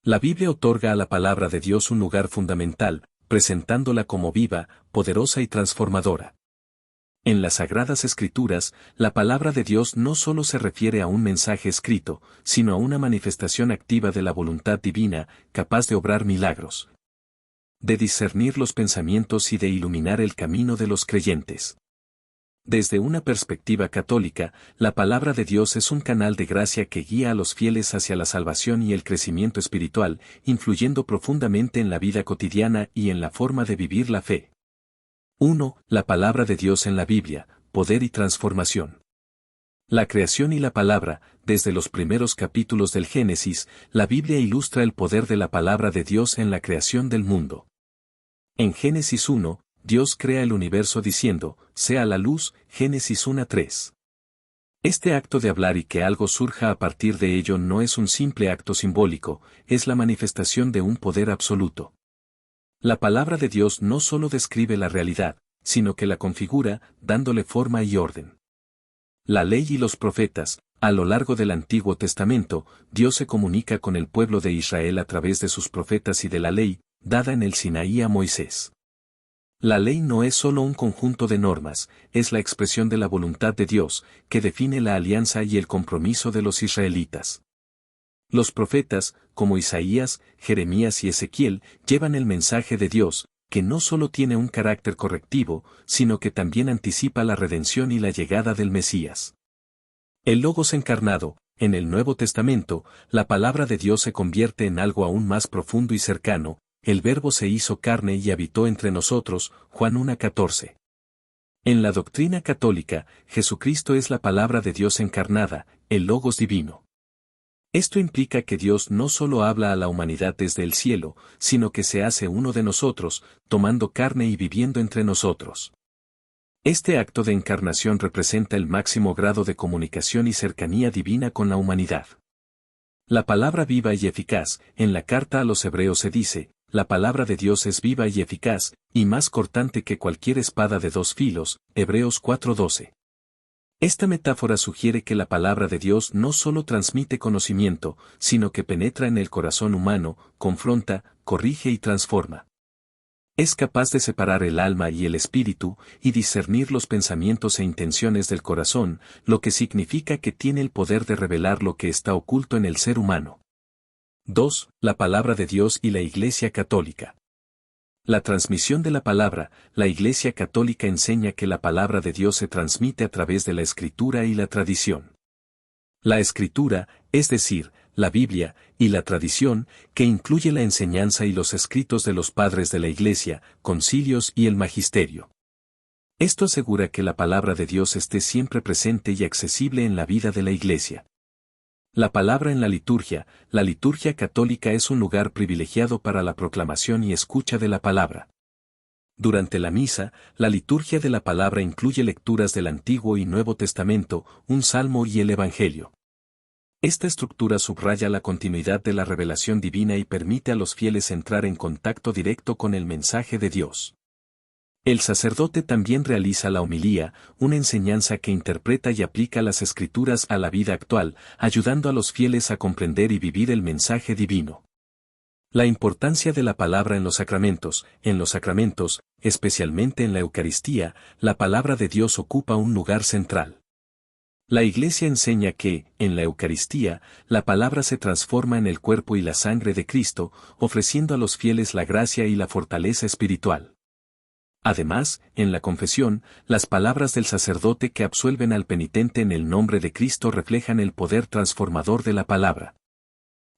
La Biblia otorga a la palabra de Dios un lugar fundamental, presentándola como viva, poderosa y transformadora. En las Sagradas Escrituras, la palabra de Dios no solo se refiere a un mensaje escrito, sino a una manifestación activa de la voluntad divina, capaz de obrar milagros, de discernir los pensamientos y de iluminar el camino de los creyentes. Desde una perspectiva católica, la palabra de Dios es un canal de gracia que guía a los fieles hacia la salvación y el crecimiento espiritual, influyendo profundamente en la vida cotidiana y en la forma de vivir la fe. 1. La palabra de Dios en la Biblia, poder y transformación. La creación y la palabra, desde los primeros capítulos del Génesis, la Biblia ilustra el poder de la palabra de Dios en la creación del mundo. En Génesis 1, Dios crea el universo diciendo, sea la luz, Génesis 1:3. Este acto de hablar y que algo surja a partir de ello no es un simple acto simbólico, es la manifestación de un poder absoluto. La palabra de Dios no solo describe la realidad, sino que la configura, dándole forma y orden. La ley y los profetas, a lo largo del Antiguo Testamento, Dios se comunica con el pueblo de Israel a través de sus profetas y de la ley, dada en el Sinaí a Moisés. La ley no es solo un conjunto de normas, es la expresión de la voluntad de Dios, que define la alianza y el compromiso de los israelitas. Los profetas, como Isaías, Jeremías y Ezequiel, llevan el mensaje de Dios, que no solo tiene un carácter correctivo, sino que también anticipa la redención y la llegada del Mesías. El Logos encarnado, en el Nuevo Testamento, la palabra de Dios se convierte en algo aún más profundo y cercano. El Verbo se hizo carne y habitó entre nosotros, Juan 1:14. En la doctrina católica, Jesucristo es la palabra de Dios encarnada, el Logos divino. Esto implica que Dios no solo habla a la humanidad desde el cielo, sino que se hace uno de nosotros, tomando carne y viviendo entre nosotros. Este acto de encarnación representa el máximo grado de comunicación y cercanía divina con la humanidad. La palabra viva y eficaz, en la carta a los Hebreos se dice, la palabra de Dios es viva y eficaz, y más cortante que cualquier espada de dos filos, Hebreos 4:12. Esta metáfora sugiere que la palabra de Dios no solo transmite conocimiento, sino que penetra en el corazón humano, confronta, corrige y transforma. Es capaz de separar el alma y el espíritu, y discernir los pensamientos e intenciones del corazón, lo que significa que tiene el poder de revelar lo que está oculto en el ser humano. 2. La palabra de Dios y la Iglesia Católica. La transmisión de la palabra, la Iglesia Católica enseña que la palabra de Dios se transmite a través de la Escritura y la tradición. La Escritura, es decir, la Biblia, y la tradición, que incluye la enseñanza y los escritos de los padres de la Iglesia, concilios y el magisterio. Esto asegura que la palabra de Dios esté siempre presente y accesible en la vida de la Iglesia. La palabra en la liturgia católica es un lugar privilegiado para la proclamación y escucha de la palabra. Durante la misa, la liturgia de la palabra incluye lecturas del Antiguo y Nuevo Testamento, un salmo y el Evangelio. Esta estructura subraya la continuidad de la revelación divina y permite a los fieles entrar en contacto directo con el mensaje de Dios. El sacerdote también realiza la homilía, una enseñanza que interpreta y aplica las Escrituras a la vida actual, ayudando a los fieles a comprender y vivir el mensaje divino. La importancia de la palabra en los sacramentos, especialmente en la Eucaristía, la palabra de Dios ocupa un lugar central. La Iglesia enseña que, en la Eucaristía, la palabra se transforma en el cuerpo y la sangre de Cristo, ofreciendo a los fieles la gracia y la fortaleza espiritual. Además, en la confesión, las palabras del sacerdote que absuelven al penitente en el nombre de Cristo reflejan el poder transformador de la palabra.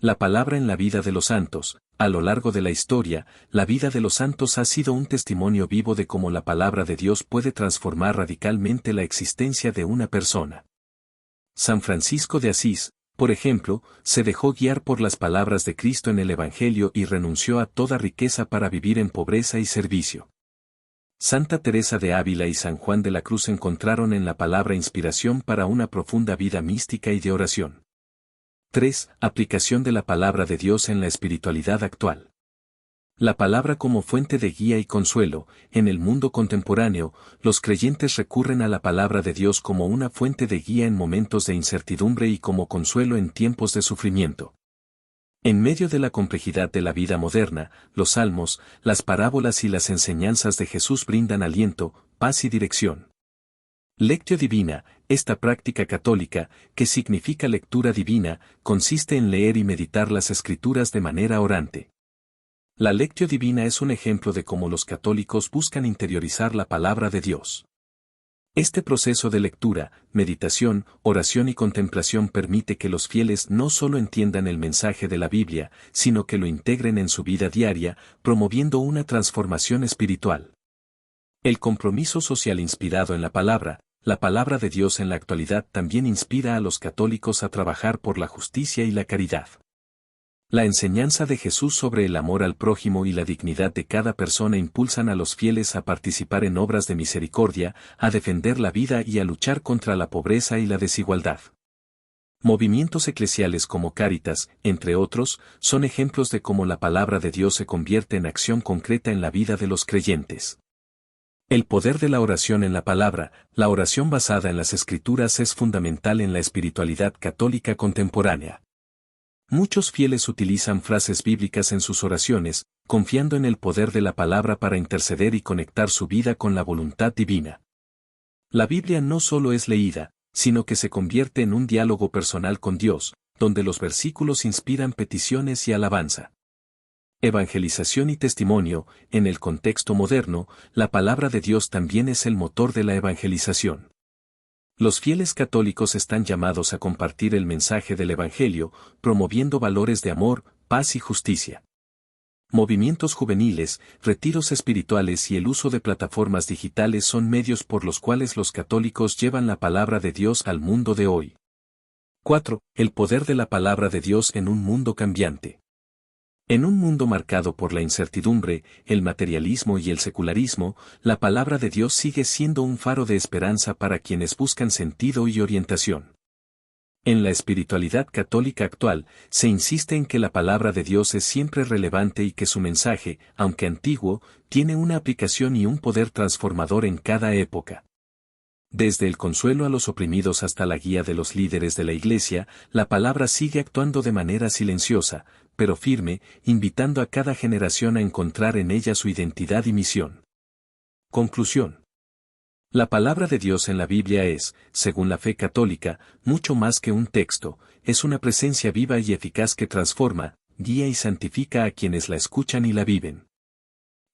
La palabra en la vida de los santos, a lo largo de la historia, la vida de los santos ha sido un testimonio vivo de cómo la palabra de Dios puede transformar radicalmente la existencia de una persona. San Francisco de Asís, por ejemplo, se dejó guiar por las palabras de Cristo en el Evangelio y renunció a toda riqueza para vivir en pobreza y servicio. Santa Teresa de Ávila y San Juan de la Cruz encontraron en la palabra inspiración para una profunda vida mística y de oración. 3. Aplicación de la palabra de Dios en la espiritualidad actual. La palabra como fuente de guía y consuelo, en el mundo contemporáneo, los creyentes recurren a la palabra de Dios como una fuente de guía en momentos de incertidumbre y como consuelo en tiempos de sufrimiento. En medio de la complejidad de la vida moderna, los salmos, las parábolas y las enseñanzas de Jesús brindan aliento, paz y dirección. Lectio Divina, esta práctica católica, que significa lectura divina, consiste en leer y meditar las Escrituras de manera orante. La Lectio Divina es un ejemplo de cómo los católicos buscan interiorizar la palabra de Dios. Este proceso de lectura, meditación, oración y contemplación permite que los fieles no solo entiendan el mensaje de la Biblia, sino que lo integren en su vida diaria, promoviendo una transformación espiritual. El compromiso social inspirado en la palabra de Dios en la actualidad también inspira a los católicos a trabajar por la justicia y la caridad. La enseñanza de Jesús sobre el amor al prójimo y la dignidad de cada persona impulsan a los fieles a participar en obras de misericordia, a defender la vida y a luchar contra la pobreza y la desigualdad. Movimientos eclesiales como Cáritas, entre otros, son ejemplos de cómo la palabra de Dios se convierte en acción concreta en la vida de los creyentes. El poder de la oración en la palabra, la oración basada en las Escrituras es fundamental en la espiritualidad católica contemporánea. Muchos fieles utilizan frases bíblicas en sus oraciones, confiando en el poder de la palabra para interceder y conectar su vida con la voluntad divina. La Biblia no solo es leída, sino que se convierte en un diálogo personal con Dios, donde los versículos inspiran peticiones y alabanza. Evangelización y testimonio, en el contexto moderno, la palabra de Dios también es el motor de la evangelización. Los fieles católicos están llamados a compartir el mensaje del Evangelio, promoviendo valores de amor, paz y justicia. Movimientos juveniles, retiros espirituales y el uso de plataformas digitales son medios por los cuales los católicos llevan la palabra de Dios al mundo de hoy. 4. El poder de la palabra de Dios en un mundo cambiante. En un mundo marcado por la incertidumbre, el materialismo y el secularismo, la palabra de Dios sigue siendo un faro de esperanza para quienes buscan sentido y orientación. En la espiritualidad católica actual, se insiste en que la palabra de Dios es siempre relevante y que su mensaje, aunque antiguo, tiene una aplicación y un poder transformador en cada época. Desde el consuelo a los oprimidos hasta la guía de los líderes de la Iglesia, la palabra sigue actuando de manera silenciosa, pero firme, invitando a cada generación a encontrar en ella su identidad y misión. Conclusión. La palabra de Dios en la Biblia es, según la fe católica, mucho más que un texto, es una presencia viva y eficaz que transforma, guía y santifica a quienes la escuchan y la viven.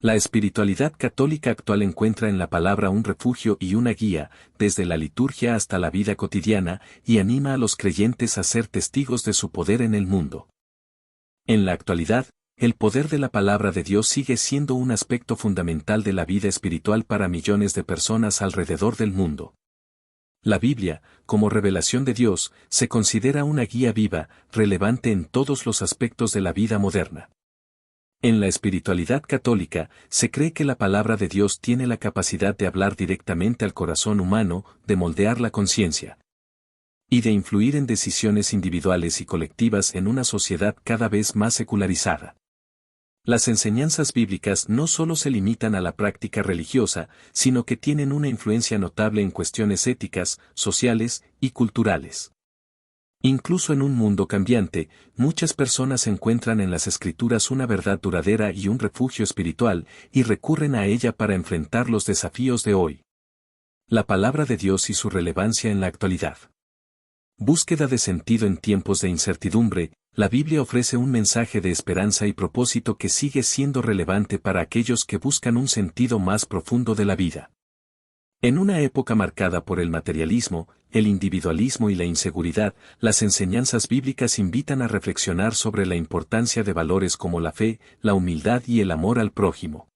La espiritualidad católica actual encuentra en la palabra un refugio y una guía, desde la liturgia hasta la vida cotidiana, y anima a los creyentes a ser testigos de su poder en el mundo. En la actualidad, el poder de la palabra de Dios sigue siendo un aspecto fundamental de la vida espiritual para millones de personas alrededor del mundo. La Biblia, como revelación de Dios, se considera una guía viva, relevante en todos los aspectos de la vida moderna. En la espiritualidad católica, se cree que la palabra de Dios tiene la capacidad de hablar directamente al corazón humano, de moldear la conciencia y de influir en decisiones individuales y colectivas en una sociedad cada vez más secularizada. Las enseñanzas bíblicas no solo se limitan a la práctica religiosa, sino que tienen una influencia notable en cuestiones éticas, sociales y culturales. Incluso en un mundo cambiante, muchas personas encuentran en las Escrituras una verdad duradera y un refugio espiritual, y recurren a ella para enfrentar los desafíos de hoy. La palabra de Dios y su relevancia en la actualidad. Búsqueda de sentido en tiempos de incertidumbre, la Biblia ofrece un mensaje de esperanza y propósito que sigue siendo relevante para aquellos que buscan un sentido más profundo de la vida. En una época marcada por el materialismo, el individualismo y la inseguridad, las enseñanzas bíblicas invitan a reflexionar sobre la importancia de valores como la fe, la humildad y el amor al prójimo.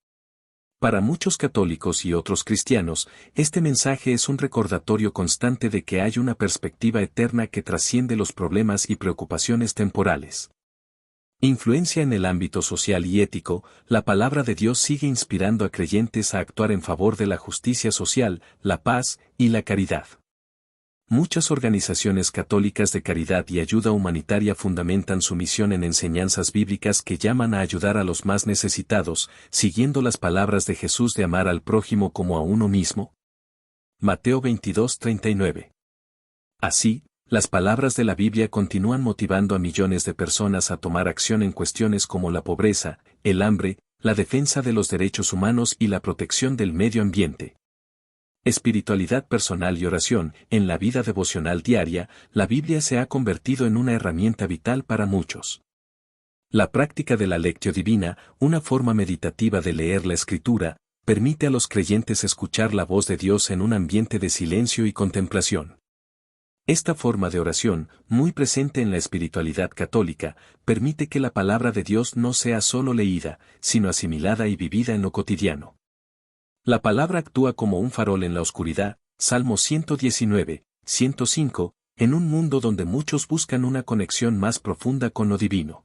Para muchos católicos y otros cristianos, este mensaje es un recordatorio constante de que hay una perspectiva eterna que trasciende los problemas y preocupaciones temporales. Influencia en el ámbito social y ético, la palabra de Dios sigue inspirando a creyentes a actuar en favor de la justicia social, la paz y la caridad. Muchas organizaciones católicas de caridad y ayuda humanitaria fundamentan su misión en enseñanzas bíblicas que llaman a ayudar a los más necesitados, siguiendo las palabras de Jesús de amar al prójimo como a uno mismo. Mateo 22:39. Así, Las palabras de la Biblia continúan motivando a millones de personas a tomar acción en cuestiones como la pobreza, el hambre, la defensa de los derechos humanos y la protección del medio ambiente. Espiritualidad personal y oración. En la vida devocional diaria, la Biblia se ha convertido en una herramienta vital para muchos. La práctica de la lectio divina, una forma meditativa de leer la Escritura, permite a los creyentes escuchar la voz de Dios en un ambiente de silencio y contemplación. Esta forma de oración, muy presente en la espiritualidad católica, permite que la palabra de Dios no sea solo leída, sino asimilada y vivida en lo cotidiano. La palabra actúa como un farol en la oscuridad, Salmo 119, 105, en un mundo donde muchos buscan una conexión más profunda con lo divino.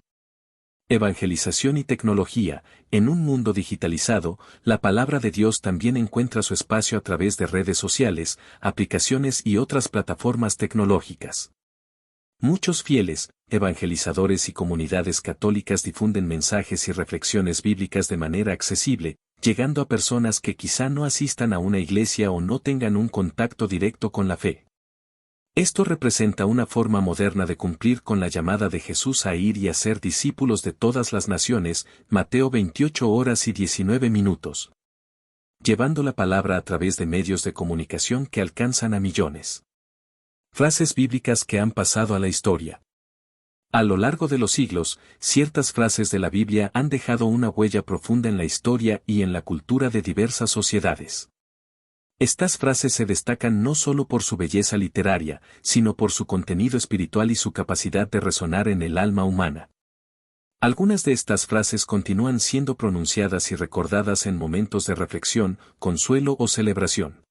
Evangelización y tecnología. En un mundo digitalizado, la palabra de Dios también encuentra su espacio a través de redes sociales, aplicaciones y otras plataformas tecnológicas. Muchos fieles, evangelizadores y comunidades católicas difunden mensajes y reflexiones bíblicas de manera accesible, llegando a personas que quizá no asistan a una iglesia o no tengan un contacto directo con la fe. Esto representa una forma moderna de cumplir con la llamada de Jesús a ir y a ser discípulos de todas las naciones, Mateo 28 horas y 19 minutos. Llevando la palabra a través de medios de comunicación que alcanzan a millones. Frases bíblicas que han pasado a la historia. A lo largo de los siglos, ciertas frases de la Biblia han dejado una huella profunda en la historia y en la cultura de diversas sociedades. Estas frases se destacan no solo por su belleza literaria, sino por su contenido espiritual y su capacidad de resonar en el alma humana. Algunas de estas frases continúan siendo pronunciadas y recordadas en momentos de reflexión, consuelo o celebración.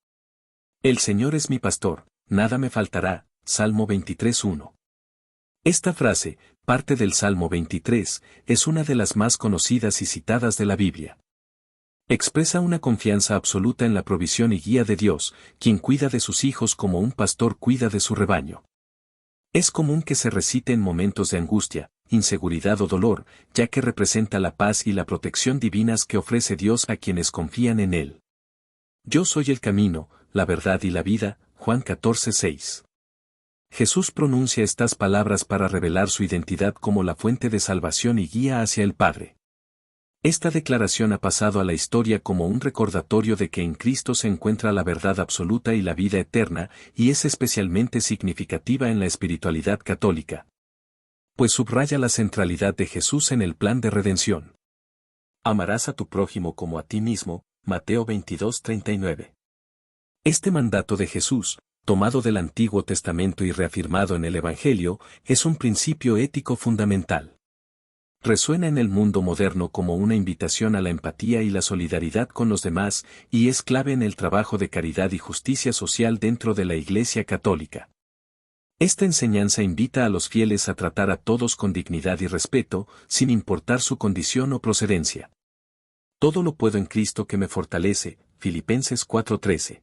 El Señor es mi pastor, nada me faltará, Salmo 23:1. Esta frase, parte del Salmo 23, es una de las más conocidas y citadas de la Biblia. Expresa una confianza absoluta en la provisión y guía de Dios, quien cuida de sus hijos como un pastor cuida de su rebaño. Es común que se recite en momentos de angustia, inseguridad o dolor, ya que representa la paz y la protección divinas que ofrece Dios a quienes confían en Él. Yo soy el camino, la verdad y la vida, Juan 14:6. Jesús pronuncia estas palabras para revelar su identidad como la fuente de salvación y guía hacia el Padre. Esta declaración ha pasado a la historia como un recordatorio de que en Cristo se encuentra la verdad absoluta y la vida eterna, y es especialmente significativa en la espiritualidad católica. Pues subraya la centralidad de Jesús en el plan de redención. Amarás a tu prójimo como a ti mismo, Mateo 22:39. Este mandato de Jesús, tomado del Antiguo Testamento y reafirmado en el Evangelio, es un principio ético fundamental. Resuena en el mundo moderno como una invitación a la empatía y la solidaridad con los demás, y es clave en el trabajo de caridad y justicia social dentro de la Iglesia Católica. Esta enseñanza invita a los fieles a tratar a todos con dignidad y respeto, sin importar su condición o procedencia. Todo lo puedo en Cristo que me fortalece, Filipenses 4:13.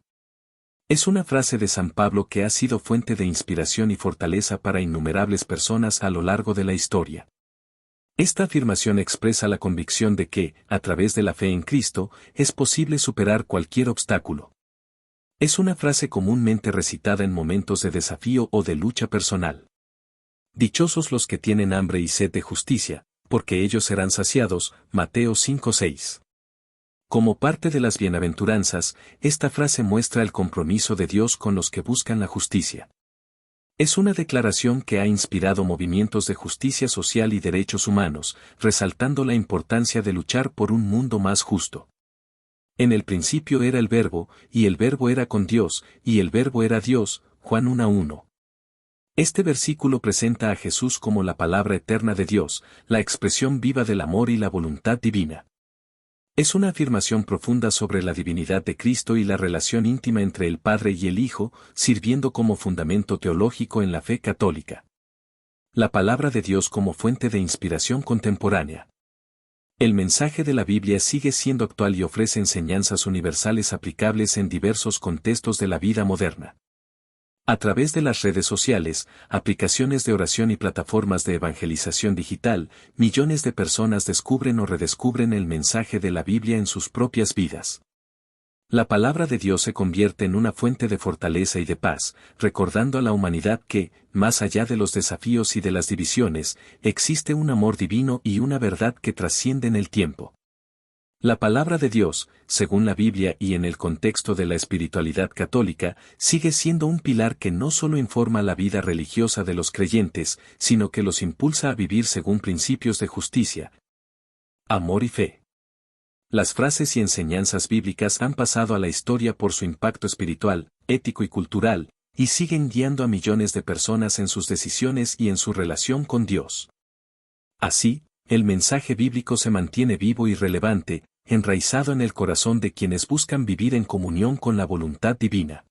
Es una frase de San Pablo que ha sido fuente de inspiración y fortaleza para innumerables personas a lo largo de la historia. Esta afirmación expresa la convicción de que, a través de la fe en Cristo, es posible superar cualquier obstáculo. Es una frase comúnmente recitada en momentos de desafío o de lucha personal. Dichosos los que tienen hambre y sed de justicia, porque ellos serán saciados, Mateo 5:6. Como parte de las bienaventuranzas, esta frase muestra el compromiso de Dios con los que buscan la justicia. Es una declaración que ha inspirado movimientos de justicia social y derechos humanos, resaltando la importancia de luchar por un mundo más justo. En el principio era el Verbo, y el Verbo era con Dios, y el Verbo era Dios, Juan 1:1. Este versículo presenta a Jesús como la palabra eterna de Dios, la expresión viva del amor y la voluntad divina. Es una afirmación profunda sobre la divinidad de Cristo y la relación íntima entre el Padre y el Hijo, sirviendo como fundamento teológico en la fe católica. La palabra de Dios como fuente de inspiración contemporánea. El mensaje de la Biblia sigue siendo actual y ofrece enseñanzas universales aplicables en diversos contextos de la vida moderna. A través de las redes sociales, aplicaciones de oración y plataformas de evangelización digital, millones de personas descubren o redescubren el mensaje de la Biblia en sus propias vidas. La palabra de Dios se convierte en una fuente de fortaleza y de paz, recordando a la humanidad que, más allá de los desafíos y de las divisiones, existe un amor divino y una verdad que trascienden el tiempo. La palabra de Dios, según la Biblia y en el contexto de la espiritualidad católica, sigue siendo un pilar que no solo informa la vida religiosa de los creyentes, sino que los impulsa a vivir según principios de justicia, amor y fe. Las frases y enseñanzas bíblicas han pasado a la historia por su impacto espiritual, ético y cultural, y siguen guiando a millones de personas en sus decisiones y en su relación con Dios. Así, el mensaje bíblico se mantiene vivo y relevante, enraizado en el corazón de quienes buscan vivir en comunión con la voluntad divina.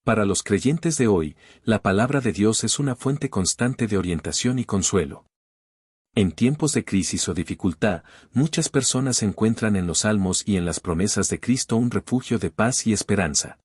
Para los creyentes de hoy, la palabra de Dios es una fuente constante de orientación y consuelo. En tiempos de crisis o dificultad, muchas personas encuentran en los salmos y en las promesas de Cristo un refugio de paz y esperanza.